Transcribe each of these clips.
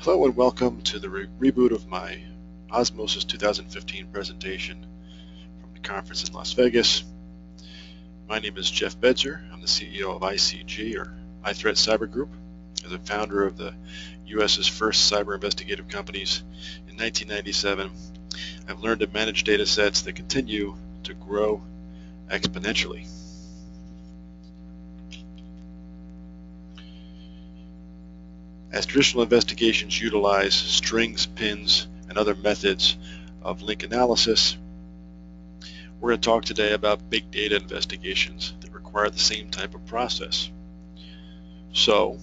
Hello and welcome to the reboot of my OSMOSIS 2015 presentation from the conference in Las Vegas. My name is Jeff Bedzer. I'm the CEO of ICG, or iThreat Cyber Group. As a founder of the U.S.'s first cyber investigative companies in 1997, I've learned to manage data sets that continue to grow exponentially. As traditional investigations utilize strings, pins, and other methods of link analysis, we're going to talk today about big data investigations that require the same type of process. So,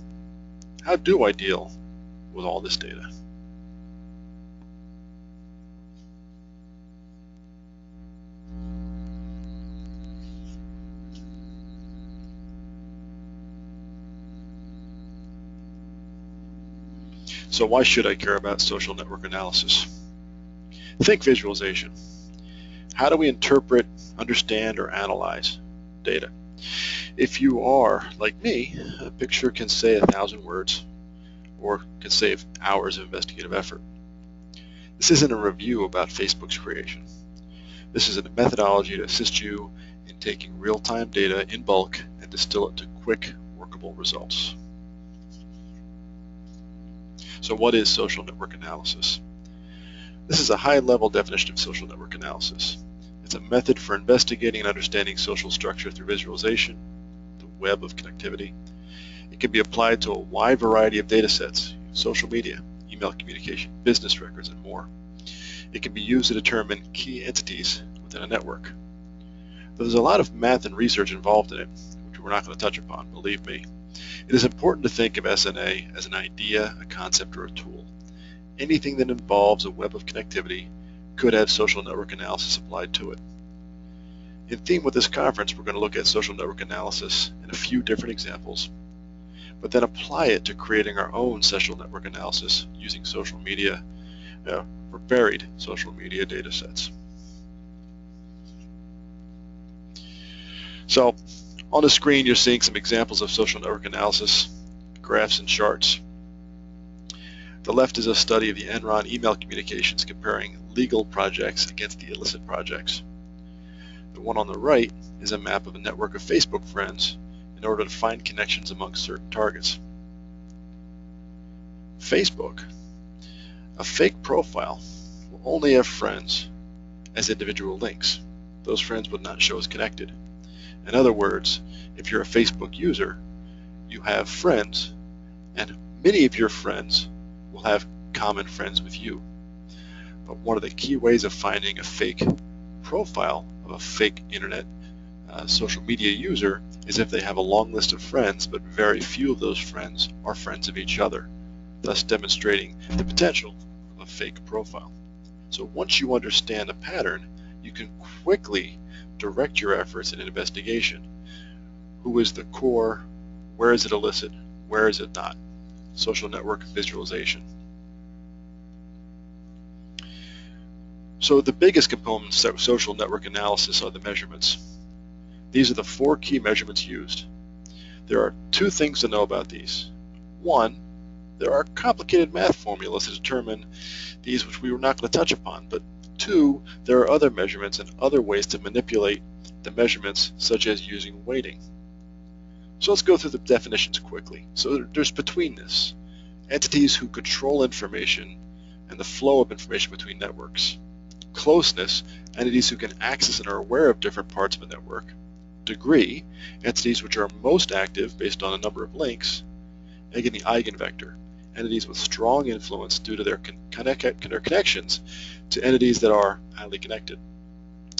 how do I deal with all this data? So why should I care about social network analysis? Think visualization. How do we interpret, understand, or analyze data? If you are, like me, a picture can say 1,000 words or can save hours of investigative effort. This isn't a review about Facebook's creation. This is a methodology to assist you in taking real-time data in bulk and distill it to quick, workable results. So what is social network analysis? This is a high-level definition of social network analysis. It's a method for investigating and understanding social structure through visualization, the web of connectivity. It can be applied to a wide variety of data sets, social media, email communication, business records, and more. It can be used to determine key entities within a network. There's a lot of math and research involved in it, which we're not going to touch upon, believe me. It is important to think of SNA as an idea, a concept, or a tool. Anything that involves a web of connectivity could have social network analysis applied to it. In theme with this conference, we're going to look at social network analysis in a few different examples, but then apply it to creating our own social network analysis using social media, or varied social media data sets. So, on the screen, you're seeing some examples of social network analysis, graphs and charts. The left is a study of the Enron email communications comparing legal projects against the illicit projects. The one on the right is a map of a network of Facebook friends in order to find connections among certain targets. Facebook, a fake profile, will only have friends as individual links. Those friends would not show as connected. In other words, if you're a Facebook user, you have friends, and many of your friends will have common friends with you. But one of the key ways of finding a fake profile of a fake internet social media user is if they have a long list of friends, but very few of those friends are friends of each other, thus demonstrating the potential of a fake profile. So once you understand a pattern, you can quickly direct your efforts in an investigation. Who is the core? Where is it illicit? Where is it not? Social network visualization. So the biggest components of social network analysis are the measurements. These are the 4 key measurements used. There are 2 things to know about these. 1, there are complicated math formulas to determine these, which we were not going to touch upon, but 2, there are other measurements and other ways to manipulate the measurements, such as using weighting. So let's go through the definitions quickly. So there's betweenness, entities who control information and the flow of information between networks. Closeness, entities who can access and are aware of different parts of a network. Degree, entities which are most active based on a number of links. And again, the eigenvector, entities with strong influence due to their connections to entities that are highly connected.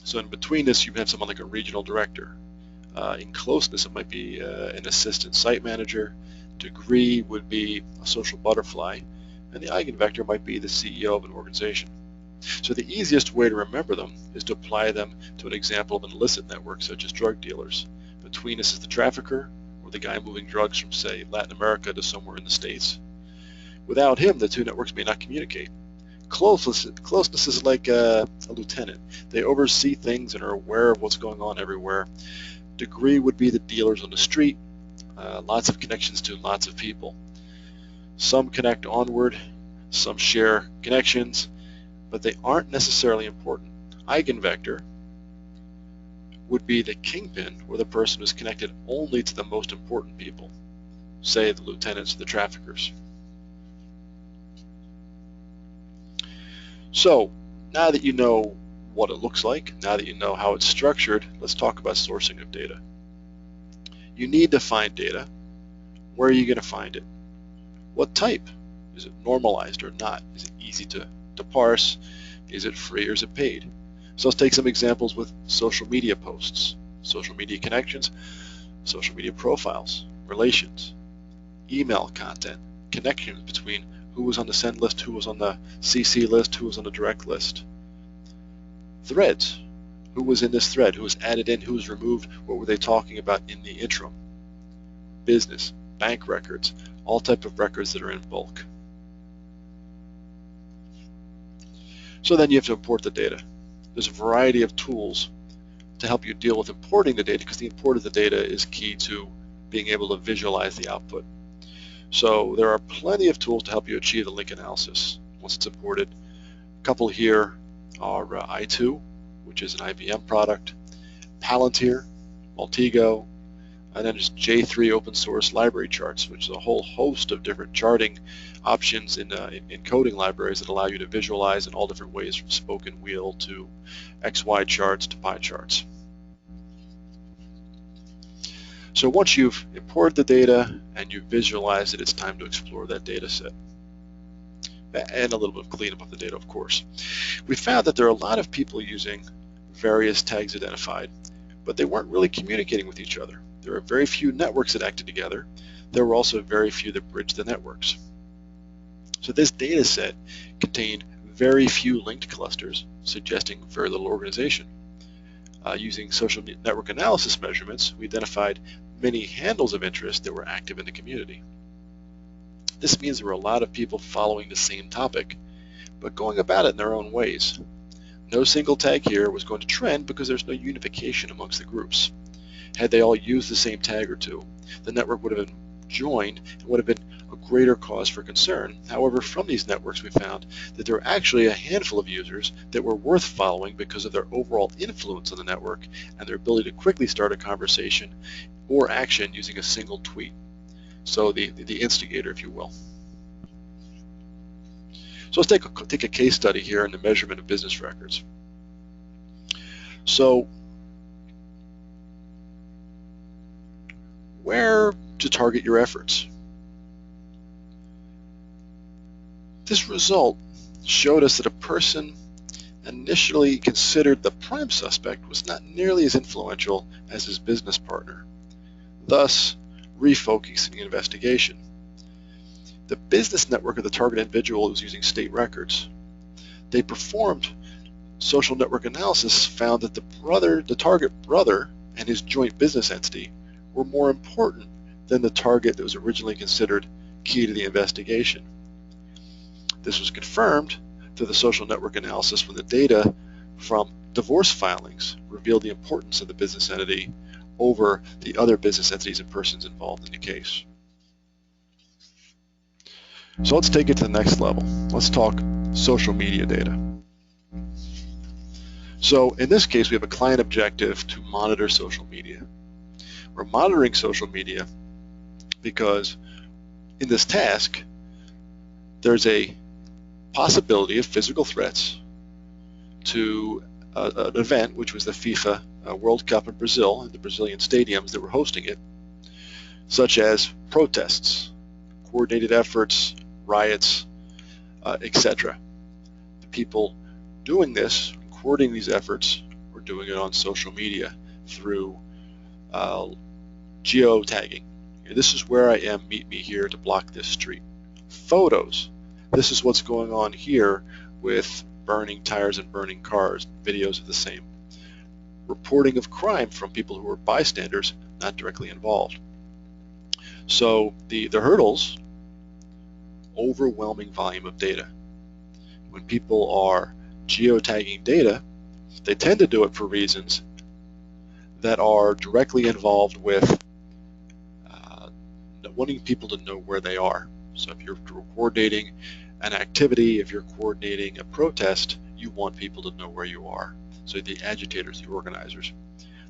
So in betweenness, you have someone like a regional director. In closeness, it might be an assistant site manager. Degree would be a social butterfly, and the eigenvector might be the CEO of an organization. So the easiest way to remember them is to apply them to an example of an illicit network, such as drug dealers. Betweenness is the trafficker, or the guy moving drugs from, say, Latin America to somewhere in the States. Without him, the 2 networks may not communicate. Closeness is like a lieutenant. They oversee things and are aware of what's going on everywhere. Degree would be the dealers on the street, lots of connections to lots of people. Some connect onward, some share connections, but they aren't necessarily important. Eigenvector would be the kingpin, where the person is connected only to the most important people, say the lieutenants or the traffickers. So now that you know what it looks like, now that you know how it's structured, let's talk about sourcing of data. You need to find data. Where are you going to find it? What type? Is it normalized or not? Is it easy to parse? Is it free or is it paid? So let's take some examples with social media posts, social media connections, social media profiles, relations, email content, connections between who was on the send list, who was on the CC list, who was on the direct list. Threads, who was in this thread, who was added in, who was removed, what were they talking about in the interim. Business, bank records, all type of records that are in bulk. So then you have to import the data. There's a variety of tools to help you deal with importing the data, because the import of the data is key to being able to visualize the output. So there are plenty of tools to help you achieve the link analysis once it's imported. A couple here are I2, which is an IBM product, Palantir, Multigo, and then there's J3 open source library charts, which is a whole host of different charting options in coding libraries that allow you to visualize in all different ways, from spoken wheel to XY charts to pie charts. So once you've imported the data and you've visualized it, it's time to explore that data set. And a little bit of cleanup of the data, of course. We found that there are a lot of people using various tags identified, but they weren't really communicating with each other. There are very few networks that acted together. There were also very few that bridged the networks. So this data set contained very few linked clusters, suggesting very little organization. Using social network analysis measurements, we identified many handles of interest that were active in the community. This means there were a lot of people following the same topic, but going about it in their own ways. No single tag here was going to trend because there's no unification amongst the groups. Had they all used the same tag or two, the network would have been joined and would have been a greater cause for concern. However, from these networks we found that there were actually a handful of users that were worth following because of their overall influence on the network and their ability to quickly start a conversation or action using a single tweet. So the instigator, if you will. So let's take a case study here in the measurement of business records. So where to target your efforts? This result showed us that a person initially considered the prime suspect was not nearly as influential as his business partner, thus refocusing the investigation. The business network of the target individual was using state records. They performed social network analysis, found that the target brother and his joint business entity were more important than the target that was originally considered key to the investigation. This was confirmed through the social network analysis when the data from divorce filings revealed the importance of the business entity over the other business entities and persons involved in the case. So let's take it to the next level. Let's talk social media data. So in this case, we have a client objective to monitor social media. We're monitoring social media because in this task, there's a possibility of physical threats to an event, which was the FIFA World Cup in Brazil, and the Brazilian stadiums that were hosting it, such as protests, coordinated efforts, riots, etc. The people doing this, coordinating these efforts, were doing it on social media through geotagging. This is where I am, meet me here to block this street. Photos. This is what's going on here with burning tires and burning cars, videos of the same. Reporting of crime from people who were bystanders, not directly involved. So the hurdles, overwhelming volume of data. When people are geotagging data, they tend to do it for reasons that are directly involved with wanting people to know where they are. So if you're coordinating an activity, if you're coordinating a protest, you want people to know where you are. So the agitators, the organizers.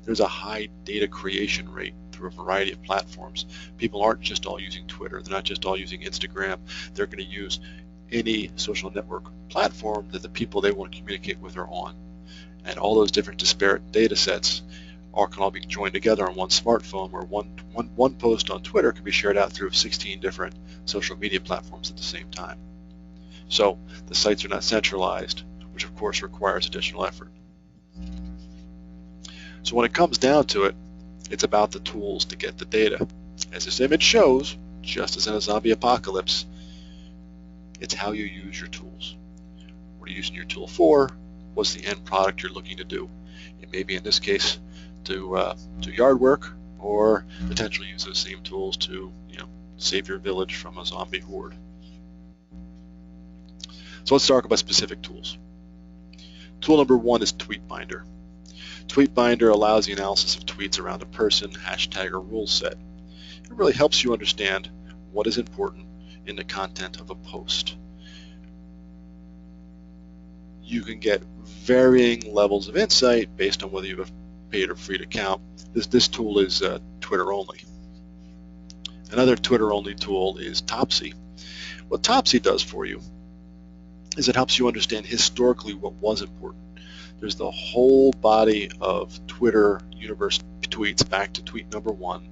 There's a high data creation rate through a variety of platforms. People aren't just all using Twitter. They're not just all using Instagram. They're going to use any social network platform that the people they want to communicate with are on. And all those different disparate data sets can all be joined together on one smartphone, or one post on Twitter can be shared out through 16 different social media platforms at the same time. So the sites are not centralized, which of course requires additional effort. So when it comes down to it, it's about the tools to get the data. As this image shows, just as in a zombie apocalypse, it's how you use your tools. What are you using your tool for? What's the end product you're looking to do? It may be, in this case, to yard work, or potentially use those same tools to save your village from a zombie horde. So let's talk about specific tools. Tool number one is TweetBinder. TweetBinder allows the analysis of tweets around a person, hashtag, or rule set. It really helps you understand what is important in the content of a post. You can get varying levels of insight based on whether you have a paid or free account. This tool is Twitter only. Another Twitter only tool is Topsy. What Topsy does for you is it helps you understand historically what was important. There's the whole body of Twitter universe tweets back to tweet number 1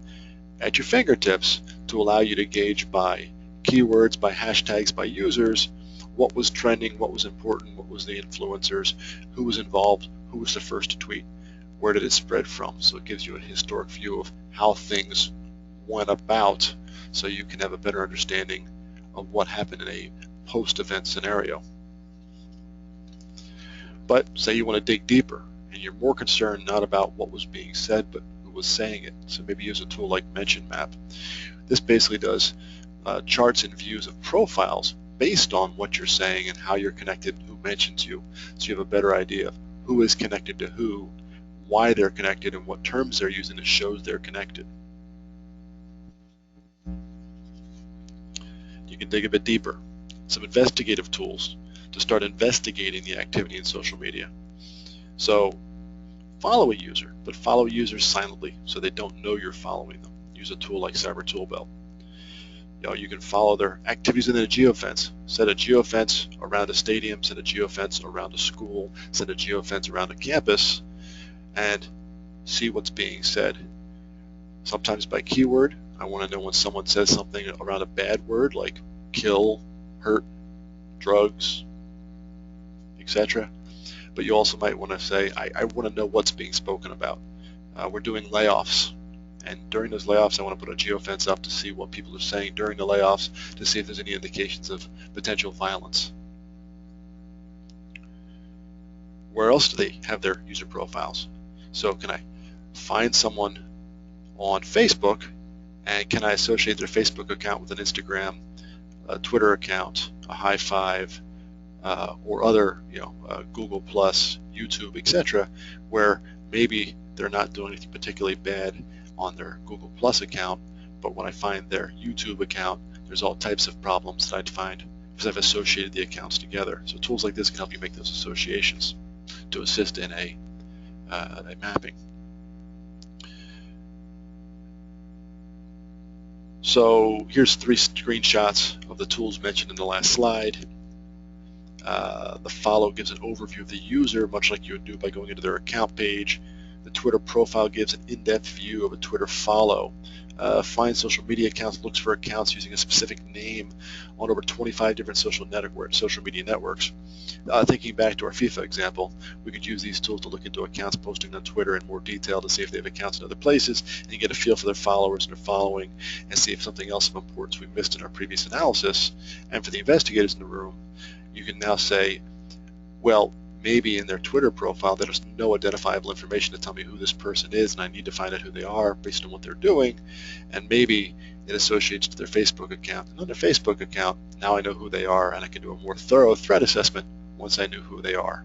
at your fingertips to allow you to gauge by keywords, by hashtags, by users, what was trending, what was important, what was the influencers, who was involved, who was the first to tweet, where did it spread from. So it gives you a historic view of how things went about, so you can have a better understanding of what happened in a post-event scenario. But say you want to dig deeper and you're more concerned not about what was being said but who was saying it. So maybe use a tool like Mention Map. This basically does charts and views of profiles based on what you're saying and how you're connected, who mentions you, so you have a better idea of who is connected to who, why they're connected, and what terms they're using that shows they're connected. You can dig a bit deeper. Some investigative tools to start investigating the activity in social media. So follow a user, but follow users silently so they don't know you're following them. Use a tool like Cyber Toolbelt. You can follow their activities within a geofence. Set a geofence around a stadium, set a geofence around a school, set a geofence around a campus, and see what's being said. Sometimes by keyword. I want to know when someone says something around a bad word like kill, hurt, drugs, etc. But you also might want to say, I want to know what's being spoken about. We're doing layoffs, and during those layoffs I want to put a geofence up to see what people are saying during the layoffs, to see if there's any indications of potential violence. Where else do they have their user profiles? So can I find someone on Facebook, and can I associate their Facebook account with an Instagram, a Twitter account, a High Five, or other, Google Plus, YouTube, etc., where maybe they're not doing anything particularly bad on their Google Plus account, but when I find their YouTube account, there's all types of problems that I'd find because I've associated the accounts together. So tools like this can help you make those associations to assist in a mapping. So here's 3 screenshots of the tools mentioned in the last slide. The follow gives an overview of the user, much like you would do by going into their account page. The Twitter profile gives an in-depth view of a Twitter follow. Find social media accounts looks for accounts using a specific name on over 25 different social media networks. Thinking back to our FIFA example, we could use these tools to look into accounts posting on Twitter in more detail to see if they have accounts in other places and get a feel for their followers and their following, and see if something else of importance we missed in our previous analysis. And for the investigators in the room, you can now say, well, maybe in their Twitter profile there's no identifiable information to tell me who this person is, and I need to find out who they are based on what they're doing, and maybe it associates to their Facebook account. And on their Facebook account, now I know who they are, and I can do a more thorough threat assessment once I knew who they are.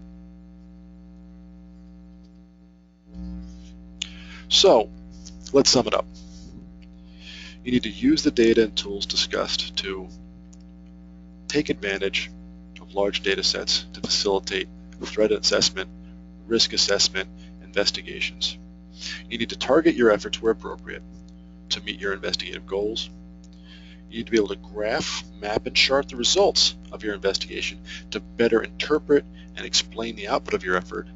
So let's sum it up. You need to use the data and tools discussed to take advantage of large data sets to facilitate threat assessment, risk assessment, investigations. You need to target your efforts where appropriate to meet your investigative goals. You need to be able to graph, map, and chart the results of your investigation to better interpret and explain the output of your effort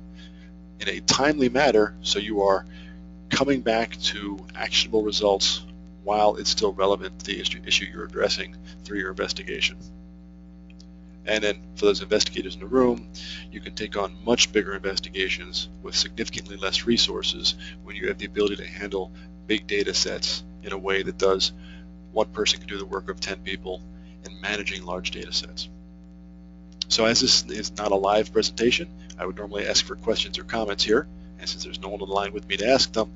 in a timely manner so you are coming back to actionable results while it's still relevant to the issue you're addressing through your investigation. And then for those investigators in the room, you can take on much bigger investigations with significantly less resources when you have the ability to handle big data sets in a way that does one person can do the work of 10 people in managing large data sets. So as this is not a live presentation, I would normally ask for questions or comments here, and since there's no one on the line with me to ask them,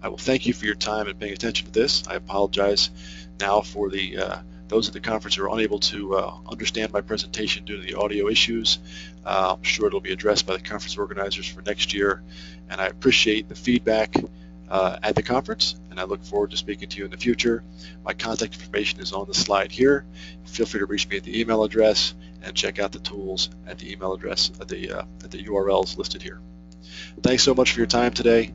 I will thank you for your time and paying attention to this. I apologize now for those at the conference who are unable to understand my presentation due to the audio issues. I'm sure it'll be addressed by the conference organizers for next year, and I appreciate the feedback at the conference, and I look forward to speaking to you in the future. My contact information is on the slide here. Feel free to reach me at the email address and check out the tools at the email address at the URLs listed here. Thanks so much for your time today.